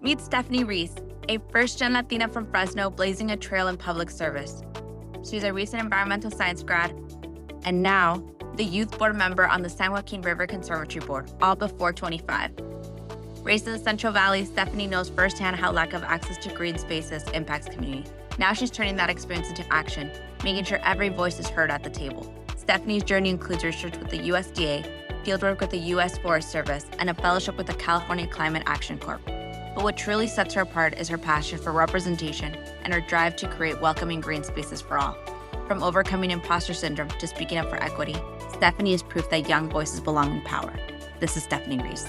Meet Stephanie Ruiz, a first-gen Latina from Fresno blazing a trail in public service. She's a recent environmental science grad, and now the youth board member on the San Joaquin River Conservancy Board, all before 25. Raised in the Central Valley, Stephanie knows firsthand how lack of access to green spaces impacts community. Now she's turning that experience into action, making sure every voice is heard at the table. Stephanie's journey includes research with the USDA, fieldwork with the U.S. Forest Service, and a fellowship with the California Climate Action Corp. But what truly sets her apart is her passion for representation and her drive to create welcoming green spaces for all. From overcoming imposter syndrome to speaking up for equity, Stephanie is proof that young voices belong in power. This is Stephanie Ruiz.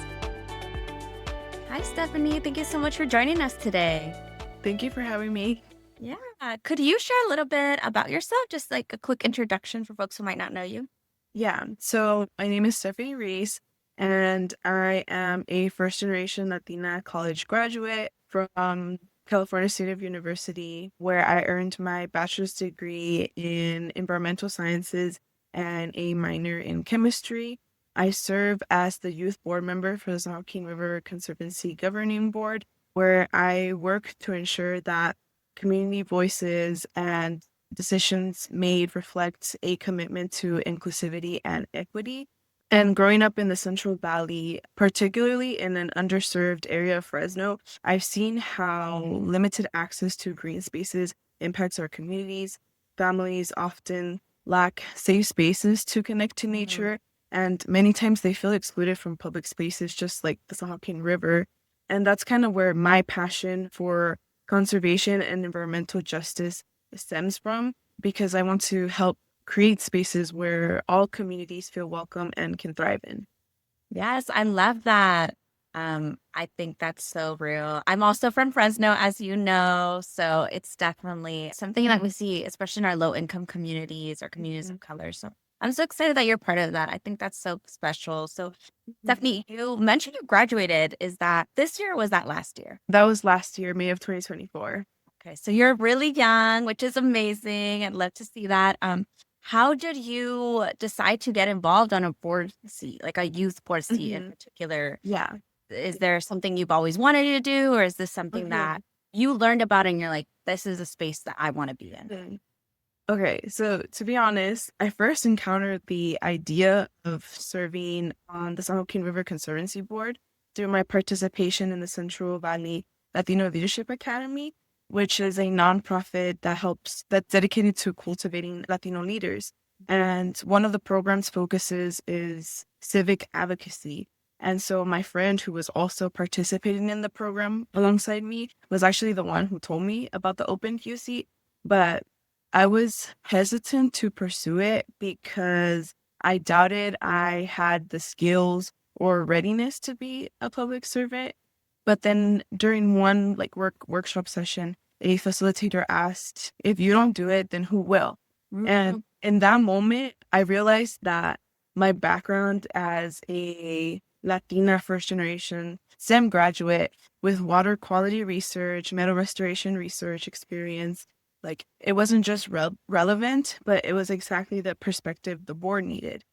Hi, Stephanie. Thank you so much for joining us today. Thank you for having me. Yeah. Could you share a little bit about yourself? Just like a quick introduction for folks who might not know you. Yeah, so my name is Stephanie Ruiz, and I am a first-generation Latina college graduate from California State University, where I earned my bachelor's degree in environmental sciences and a minor in chemistry. I serve as the youth board member for the San Joaquin River Conservancy Governing Board, where I work to ensure that community voices and decisions made reflect a commitment to inclusivity and equity. And growing up in the Central Valley, particularly in an underserved area of Fresno, I've seen how limited access to green spaces impacts our communities. Families often lack safe spaces to connect to nature, and many times they feel excluded from public spaces, just like the San Joaquin River. And that's kind of where my passion for conservation and environmental justice stems from, because I want to help create spaces where all communities feel welcome and can thrive in. Yes, I love that. I think that's so real. I'm also from Fresno, as you know, so it's definitely something that we see, especially in our low-income communities or communities of color. So I'm so excited that you're part of that. I think that's so special. So, Stephanie, you mentioned you graduated. Is that this year or was that last year? That was last year, May of 2024. Okay, so you're really young, which is amazing. I'd love to see that. How did you decide to get involved on a board seat, like a youth board seat in particular? Yeah. Is there something you've always wanted to do, or is this something that you learned about and you're like, this is a space that I want to be in? Okay, so to be honest, I first encountered the idea of serving on the San Joaquin River Conservancy Board through my participation in the Central Valley Latino Leadership Academy, which is a nonprofit that's dedicated to cultivating Latino leaders. And one of the program's focuses is civic advocacy. And so my friend, who was also participating in the program alongside me, was actually the one who told me about the open Q seat. But I was hesitant to pursue it because I doubted I had the skills or readiness to be a public servant. But then during one workshop session, a facilitator asked, if you don't do it, then who will? And in that moment, I realized that my background as a Latina first-generation STEM graduate with water quality research, metal restoration research experience, it wasn't just relevant, but it was exactly the perspective the board needed.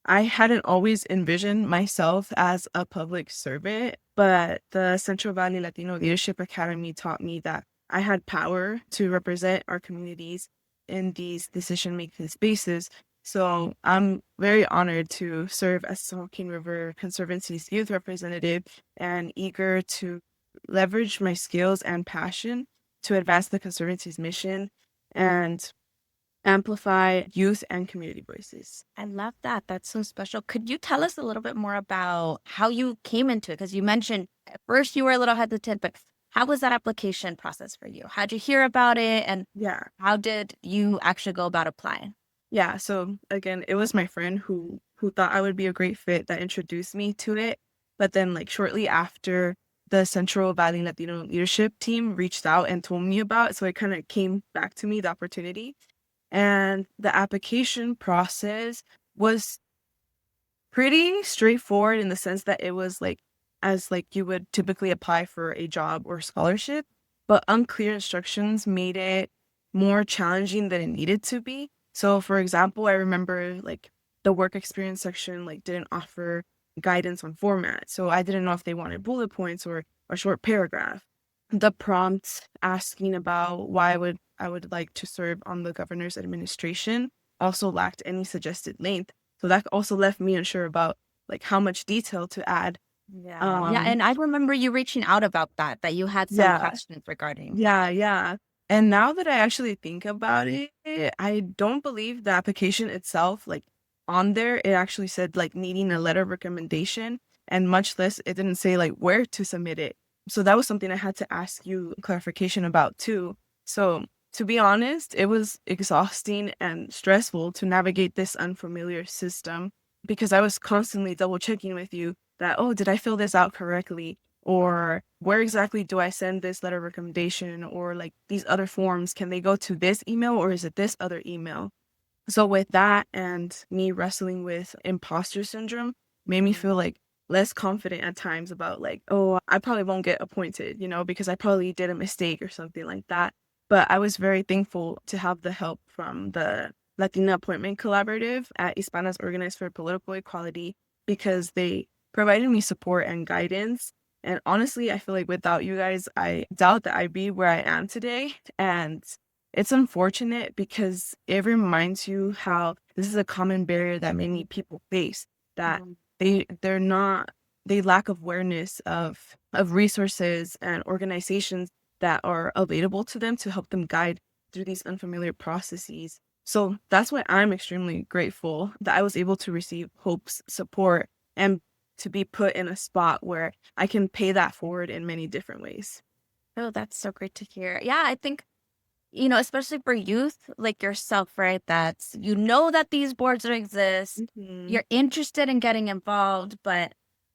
I hadn't always envisioned myself as a public servant, but the Central Valley Latino Leadership Academy taught me that I had power to represent our communities in these decision-making spaces. So I'm very honored to serve as San Joaquin River Conservancy's youth representative and eager to leverage my skills and passion to advance the Conservancy's mission and amplify youth and community voices. I love that. That's so special. Could you tell us a little bit more about how you came into it? Because you mentioned at first you were a little hesitant, but how was that application process for you? How'd you hear about it? And how did you actually go about applying? Yeah, so again, it was my friend who thought I would be a great fit that introduced me to it. But then shortly after, the Central Valley Latino leadership team reached out and told me about it. So it kind of came back to me, the opportunity. And the application process was pretty straightforward in the sense that it was as you would typically apply for a job or scholarship, but unclear instructions made it more challenging than it needed to be. So for example, I remember the work experience section didn't offer guidance on format. So I didn't know if they wanted bullet points or a short paragraph. the prompt asking about why I would like to serve on the governor's administration also lacked any suggested length. So that also left me unsure about like how much detail to add. Yeah. Yeah. And I remember you reaching out about that you had some Yeah, questions regarding. yeah. And now that I actually think about it, I don't believe the application itself, like on there, it actually said like needing a letter of recommendation, and much less it didn't say like where to submit it. So that was something I had to ask you clarification about too. So to be honest, it was exhausting and stressful to navigate this unfamiliar system because I was constantly double checking with you that, oh, did I fill this out correctly? Or where exactly do I send this letter of recommendation, or like these other forms, can they go to this email or is it this other email? So with that and me wrestling with imposter syndrome made me feel like less confident at times about like, oh, I probably won't get appointed, because I probably did a mistake or something like that. But I was very thankful to have the help from the Latina Appointment Collaborative at Hispanas Organized for Political Equality, because they provided me support and guidance. And honestly, I feel like without you guys, I doubt that I'd be where I am today. And it's unfortunate because it reminds you how this is a common barrier that many people face, that they're not they lack awareness of resources and organizations that are available to them to help them guide through these unfamiliar processes. So that's why I'm extremely grateful that I was able to receive Hope's support and to be put in a spot where I can pay that forward in many different ways. Oh, that's so great to hear. Yeah, I think, especially for youth like yourself, right? That's, that these boards don't exist. Mhm. You're interested in getting involved, but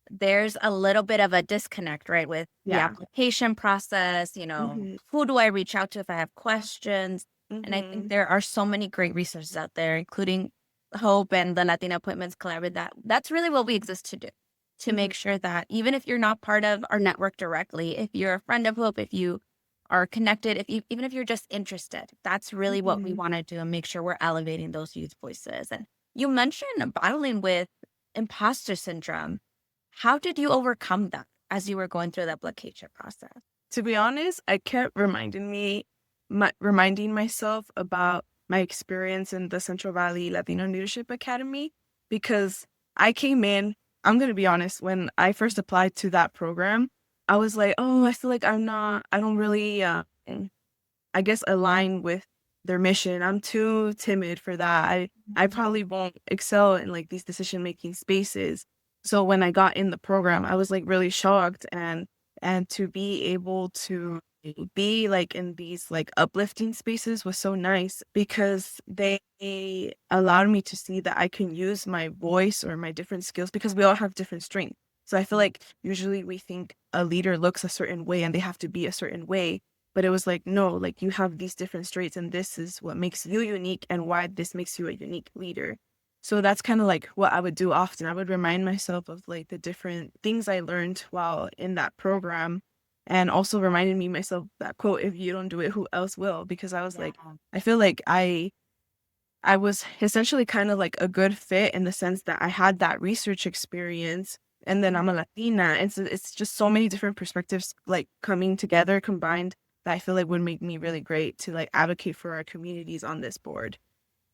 there's a little bit of a disconnect, right? With the Yeah. application process, Mhm. who do I reach out to if I have questions? And I think Mhm. there are so many great resources out there, including Hope and the Latina Appointments Collaborative. That's really what we exist to do, to Mhm. make sure that even if you're not part of our network directly, if you're a friend of Hope, if you are connected, even if you're just interested, that's really what we Mhm. want to do and make sure we're elevating those youth voices. And you mentioned battling with imposter syndrome. How did you overcome that as you were going through the application process? To be honest, I kept reminding myself about my experience in the Central Valley Latino Leadership Academy, because I came in, I'm going to be honest, when I first applied to that program, I was like, oh, I feel like I don't really, I guess, align with their mission. I'm too timid for that. I probably won't excel in like these decision-making spaces. So when I got in the program, I was like really shocked, and to be able to be like in these like uplifting spaces was so nice because they allowed me to see that I can use my voice or my different skills, because we all have different strengths. So I feel like usually we think a leader looks a certain way and they have to be a certain way, but it was like, no, like you have these different traits and this is what makes you unique and why this makes you a unique leader. So that's kind of like what I would do often. I would remind myself of like the different things I learned while in that program, and also reminded me myself that quote, if you don't do it, who else will? Because I was like, I feel like I was essentially kind of like a good fit in the sense that I had that research experience, and then I'm a Latina. And so it's just so many different perspectives like coming together, combined, that I feel like would make me really great to like advocate for our communities on this board.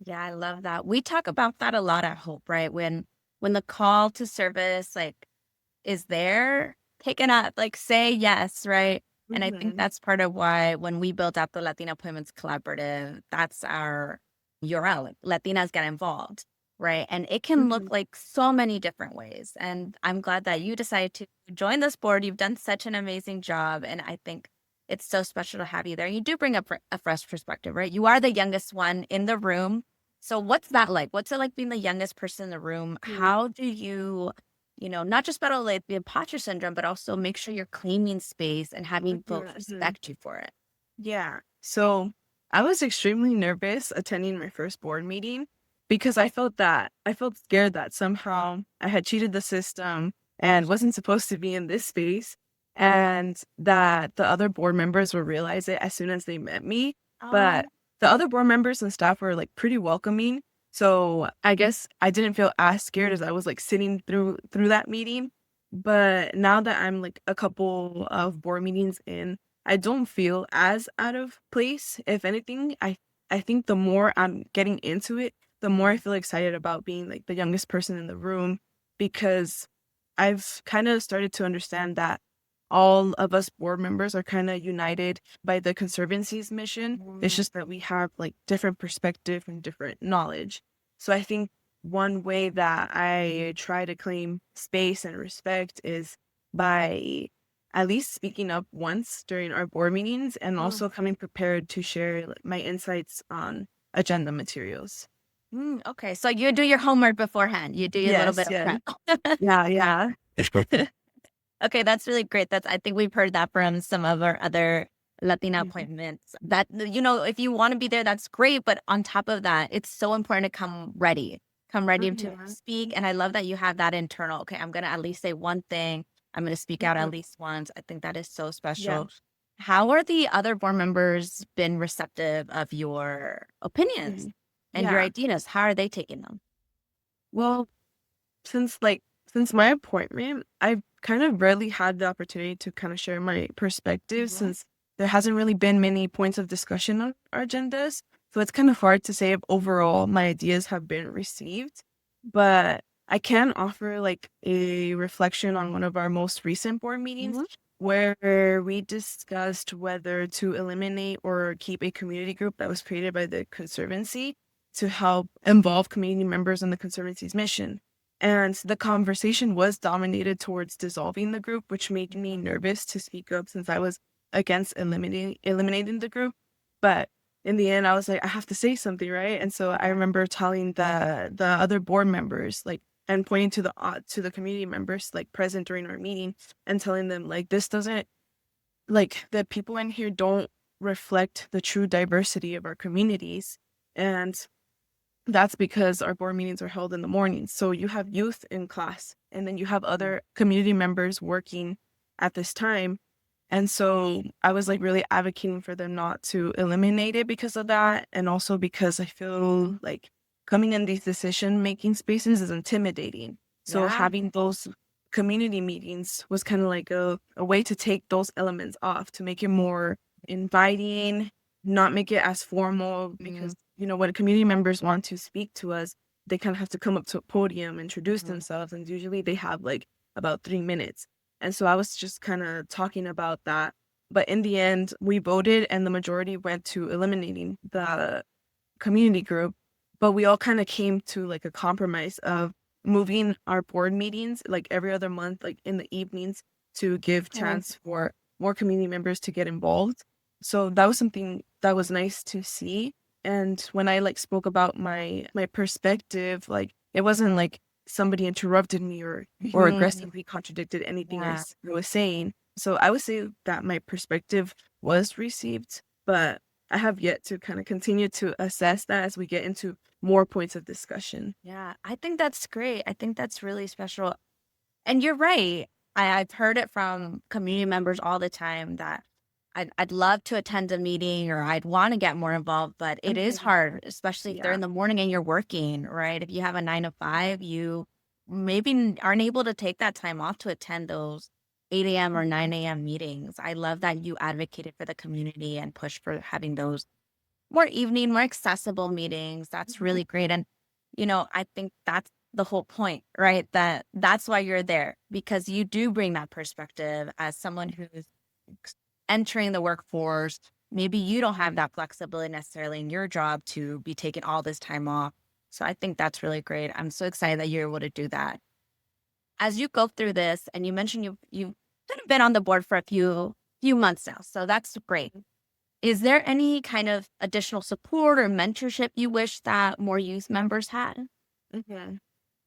Yeah, I love that. We talk about that a lot at Hope, right? When the call to service like is there, pick it up, like say yes, right? And I think Mhm. that's part of why when we built out the Latina Appointments Collaborative, that's our URL, like Latinas get involved, right? And it can look Mhm. like so many different ways. And I'm glad that you decided to join this board. You've done such an amazing job. And I think it's so special to have you there. You do bring up a fresh perspective, right? You are the youngest one in the room. So what's that like? What's it like being the youngest person in the room? Mhm. How do you, not just battle like the imposter syndrome, but also make sure you're claiming space and having folks Mhm. respect you for it? Yeah. So I was extremely nervous attending my first board meeting because I felt scared that somehow I had cheated the system and wasn't supposed to be in this space, and that the other board members would realize it as soon as they met me. But the other board members and staff were like pretty welcoming. So I guess I didn't feel as scared as I was like sitting through that meeting. But now that I'm like a couple of board meetings in, I don't feel as out of place. If anything, I think the more I'm getting into it, the more I feel excited about being like the youngest person in the room, because I've kind of started to understand that all of us board members are kind of united by the Conservancy's mission. It's just that we have like different perspective and different knowledge. So I think one way that I try to claim space and respect is by at least speaking up once during our board meetings, and also coming prepared to share like, my insights on agenda materials. Okay, so you do your homework beforehand. You do your little bit Yes, of yeah. prep. Yeah. Okay, that's really great. I think we've heard that from some of our other Latina Mhm. appointments. That, if you want to be there, that's great. But on top of that, it's so important to come ready to Yeah. speak. And I love that you have that internal. Okay, I'm gonna at least say one thing. I'm gonna speak out at Mhm. least once. I think that is so Yeah. special. How are the other board members been receptive of your opinions Mhm. and your Yeah. ideas? How are they taking them? Well, since like since my appointment, I've kind of rarely had the opportunity to kind of share my perspective, since there hasn't really been many points of discussion on our agendas. So it's kind of hard to say if overall my ideas have been received. But I can offer like a reflection on one of our most recent board meetings, where we discussed whether to eliminate or keep a community group that was created by the Conservancy to help involve community members in the Conservancy's mission. And the conversation was dominated towards dissolving the group, which made me nervous to speak up, since I was against eliminating the group. But in the end, I was like, I have to say something, right? And so I remember telling the other board members, like, and pointing to the community members like present during our meeting, and telling them like, this doesn't, like, the people in here don't reflect the true diversity of our communities. And that's because our board meetings are held in the mornings. So you have youth in class, and then you have other community members working at this time. And so I was like really advocating for them not to eliminate it because of that. And also because I feel like coming in these decision making spaces is intimidating. So Yeah. having those community meetings was kind of like a way to take those elements off, to make it more inviting, not make it as formal, because when community members want to speak to us, they kind of have to come up to a podium, introduce themselves, and usually they have like about 3 minutes. And so I was just kind of talking about that. But in the end, we voted and the majority went to eliminating the community group. But we all kind of came to like a compromise of moving our board meetings like every other month, like in the evenings, to give chance for more community members to get involved. So that was something that was nice to see. And when I like spoke about my perspective, like it wasn't like somebody interrupted me or aggressively contradicted anything Yeah. I was saying. So I would say that my perspective was received, but I have yet to kind of continue to assess that as we get into more points of discussion. Yeah, I think that's great. I think that's really special. And you're right. I've heard it from community members all the time that I'd love to attend a meeting or I'd want to get more involved, but it is hard, especially if they're Yeah. in the morning and you're working, right? If you have a 9 to 5, you maybe aren't able to take that time off to attend those 8 a.m. or 9 a.m. meetings. I love that you advocated for the community and pushed for having those more evening, more accessible meetings. That's really great. And, I think that's the whole point, right? That's why you're there, because you do bring that perspective as someone who's entering the workforce. Maybe you don't have that flexibility necessarily in your job to be taking all this time off. So I think that's really great. I'm so excited that you're able to do that. As you go through this, and you mentioned you've kind of been on the board for a few months now, so that's great. Is there any kind of additional support or mentorship you wish that more youth members had? Mhm.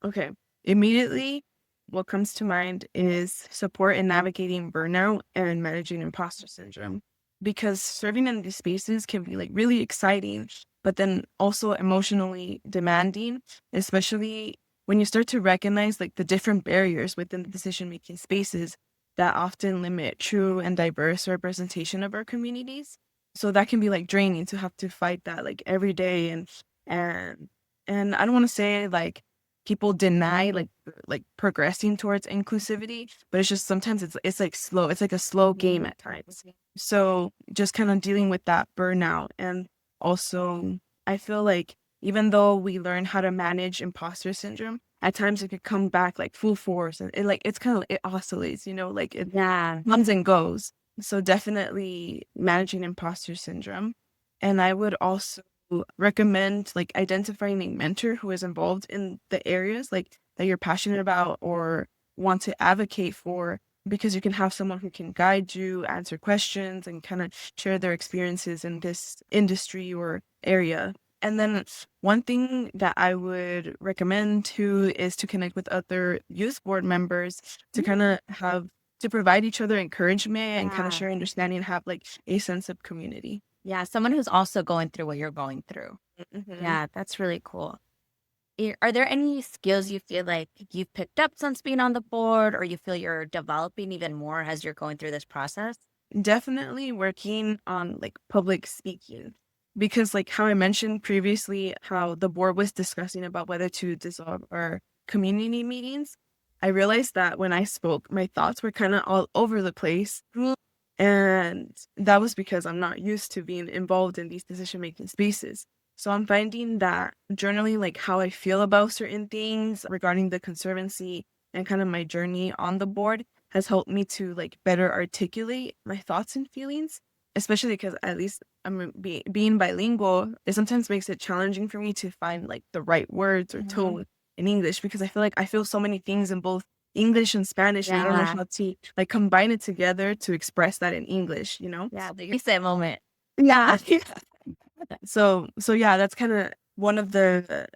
Okay. Immediately, what comes to mind is support in navigating burnout and managing imposter syndrome. Because serving in these spaces can be like really exciting, but then also emotionally demanding, especially when you start to recognize like the different barriers within the decision making spaces that often limit true and diverse representation of our communities. So that can be like draining to have to fight that like every day. And and I don't want to say like people deny like progressing towards inclusivity, but it's just sometimes it's like slow. It's like a slow game at times. So just kind of dealing with that burnout. And also I feel like even though we learn how to manage imposter syndrome, at times it could come back like full force, and it's kind of, it oscillates, like it Yeah. comes and goes. So definitely managing imposter syndrome. And I would also recommend like identifying a mentor who is involved in the areas like that you're passionate about or want to advocate for, because you can have someone who can guide you, answer questions, and kind of share their experiences in this industry or area. And then one thing that I would recommend too is to connect with other youth board members to kind of to provide each other encouragement and kind of Yeah. share understanding and have like a sense of community. Yeah, someone who's also going through what you're going through. Mhm. Yeah, that's really cool. Are there any skills you feel like you've picked up since being on the board, or you feel you're developing even more as you're going through this process? Definitely working on like public speaking, because like how I mentioned previously, how the board was discussing about whether to dissolve our community meetings. I realized that when I spoke, my thoughts were kind of all over the place. And that was because I'm not used to being involved in these decision-making spaces. So I'm finding that journaling, like how I feel about certain things regarding the Conservancy and kind of my journey on the board, has helped me to like better articulate my thoughts and feelings, especially because at least being bilingual, it sometimes makes it challenging for me to find like the right words or tone in English, because I feel like I feel so many things in both English and Spanish, and I don't know Yeah. how to like combine it together to express that in English, Yeah, the reset moment. Yeah. So yeah, that's kind of one of the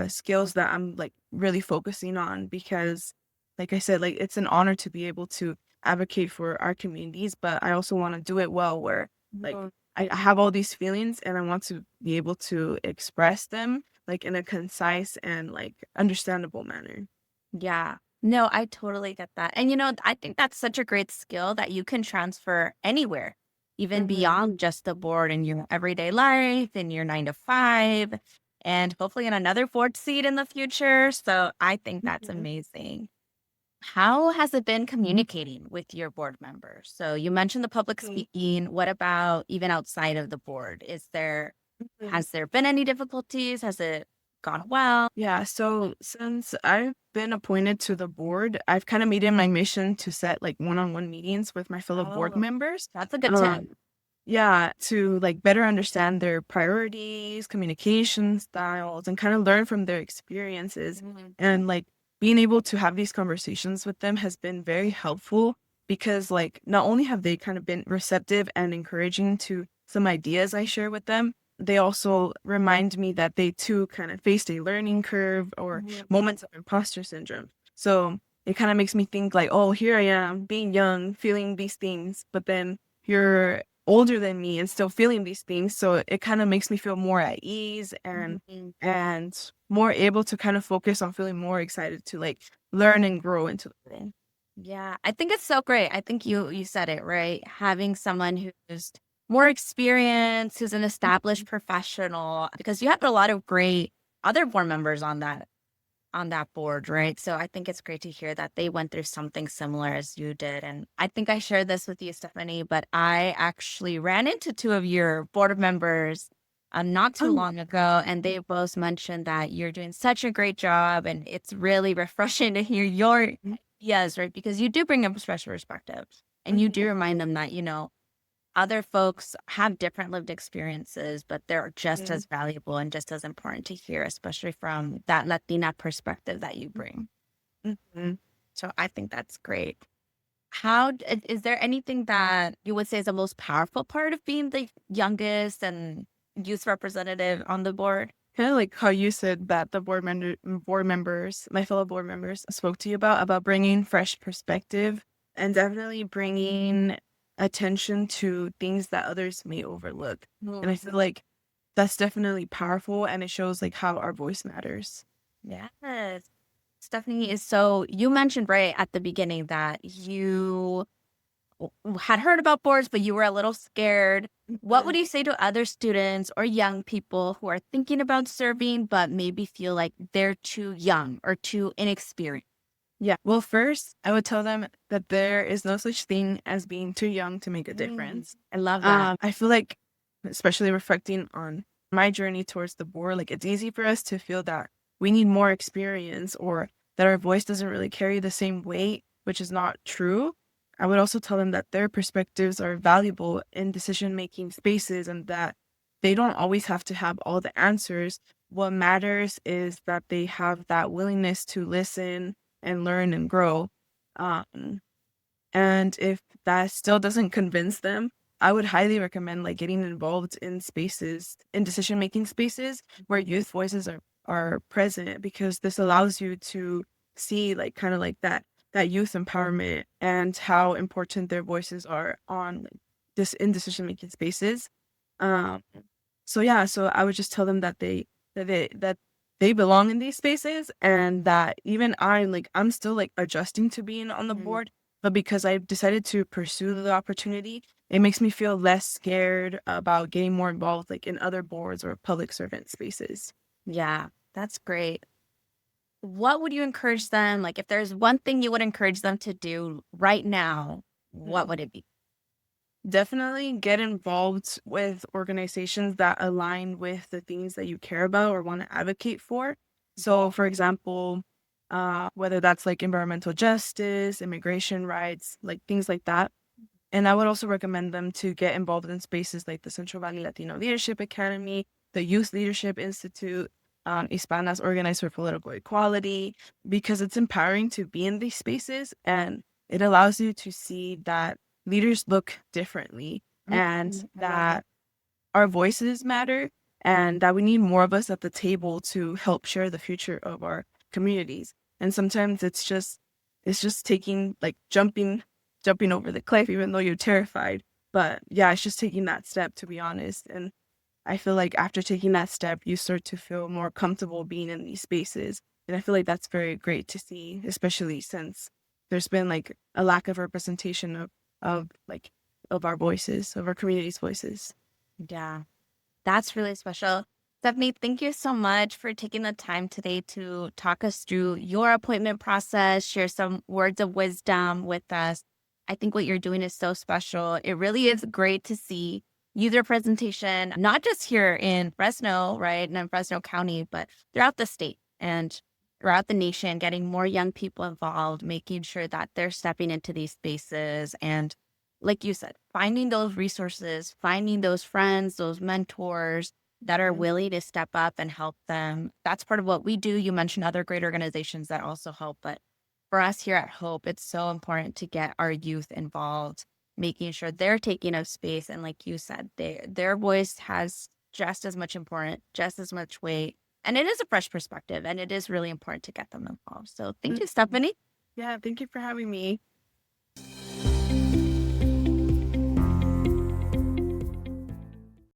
skills that I'm like really focusing on, because like I said, like it's an honor to be able to advocate for our communities, but I also want to do it well, where like I have all these feelings and I want to be able to express them like in a concise and like understandable manner. Yeah. No, I totally get that. And I think that's such a great skill that you can transfer anywhere, even beyond just the board in your everyday life, in your 9 to 5, and hopefully in another board seat in the future. So I think that's Mhm. amazing. How has it been communicating with your board members? So you mentioned the public Mhm. speaking. What about even outside of the board? Mhm. Has there been any difficulties? Has it gone well? Yeah, so since I've been appointed to the board, I've kind of made it my mission to set like one-on-one meetings with my fellow board Oh, members. that's a good tip. Um, yeah, to like better understand their priorities, communication styles, and kind of learn from their experiences. And like being able to have these conversations with them has been very helpful, because like not only have they kind of been receptive and encouraging to some ideas I share with them, they also remind me that they too kind of faced a learning curve or moments of imposter syndrome. So it kind of makes me think like, oh, here I am being young, feeling these things, but then you're older than me and still feeling these things. So it kind of makes me feel more at ease and more able to kind of focus on feeling more excited to like learn and grow into the role. Yeah, I think it's so great. I think you said it right. Having someone who's more experienced, who's an established professional, because you have a lot of great other board members on that board, right? So I think it's great to hear that they went through something similar as you did. And I think I shared this with you, Stephanie, but I actually ran into two of your board members not too Oh, long ago, and they both mentioned that you're doing such a great job, and it's really refreshing to hear your ideas, right? Because you do bring a special perspective, and you do remind them that other folks have different lived experiences, but they're just as valuable and just as important to hear, especially from that Latina perspective that you bring. mm-hmm. So I think that's great. Is there anything that you would say is the most powerful part of being the youngest and youth representative on the board? Kind of like how you said that the board members, my fellow board members, spoke to you about bringing fresh perspective and definitely bringing attention to things that others may overlook. And I feel like that's definitely powerful, and it shows like how our voice matters. Yes. Stephanie, you mentioned right at the beginning that you had heard about boards, but you were a little scared. What would Mhm. you say to other students or young people who are thinking about serving, but maybe feel like they're too young or too inexperienced? Yeah. Well, first, I would tell them that there is no such thing as being too young to make a difference. I love that. I feel like, especially reflecting on my journey towards the board, like it's easy for us to feel that we need more experience or that our voice doesn't really carry the same weight, which is not true. I would also tell them that their perspectives are valuable in decision-making spaces and that they don't always have to have all the answers. What matters is that they have that willingness to listen and learn and grow. Um, and if that still doesn't convince them, I would highly recommend like getting involved in spaces, in decision making spaces where youth voices are present because this allows you to see like kind of like that youth empowerment and how important their voices are on like this in decision making spaces. Um, so yeah, so I would just tell them that they belong in these spaces and that even I'm still like adjusting to being on the Mhm. board, but because I've decided to pursue the opportunity, it makes me feel less scared about getting more involved like in other boards or public servant spaces. Yeah, that's great. What would you encourage them? Like, if there's one thing you would encourage them to do right now, what would it be? Definitely get involved with organizations that align with the things that you care about or want to advocate for. So, for example, whether that's like environmental justice, immigration rights, like things like that. And I would also recommend them to get involved in spaces like the Central Valley Latino Leadership Academy, the Youth Leadership Institute, Hispanas Organized for Political Equality, because it's empowering to be in these spaces and it allows you to see that leaders look differently and I love that. that our voices matter and that we need more of us at the table to help share the future of our communities. And sometimes it's just taking like jumping over the cliff even though you're terrified. But yeah, it's just taking that step to be honest. And I feel like after taking that step, you start to feel more comfortable being in these spaces. And I feel like that's very great to see, especially since there's been like a lack of representation of like of our voices, of our community's voices. Yeah. That's really special. Stephanie, thank you so much for taking the time today to talk us through your appointment process, share some words of wisdom with us. I think what you're doing is so special. It really is great to see youth representation, not just here in Fresno, right, and in Fresno County, but throughout the state and throughout the nation, getting more young people involved, making sure that they're stepping into these spaces and like you said, finding those resources, finding those friends, those mentors that are Mhm. willing to step up and help them. That's part of what we do. You mentioned other great organizations that also help, but for us here at Hope, it's so important to get our youth involved, making sure they're taking up space. And like you said, their voice has just as much important, just as much weight. And it is a fresh perspective, and it is really important to get them involved. So thank you, Mhm. Stephanie. Yeah, thank you for having me.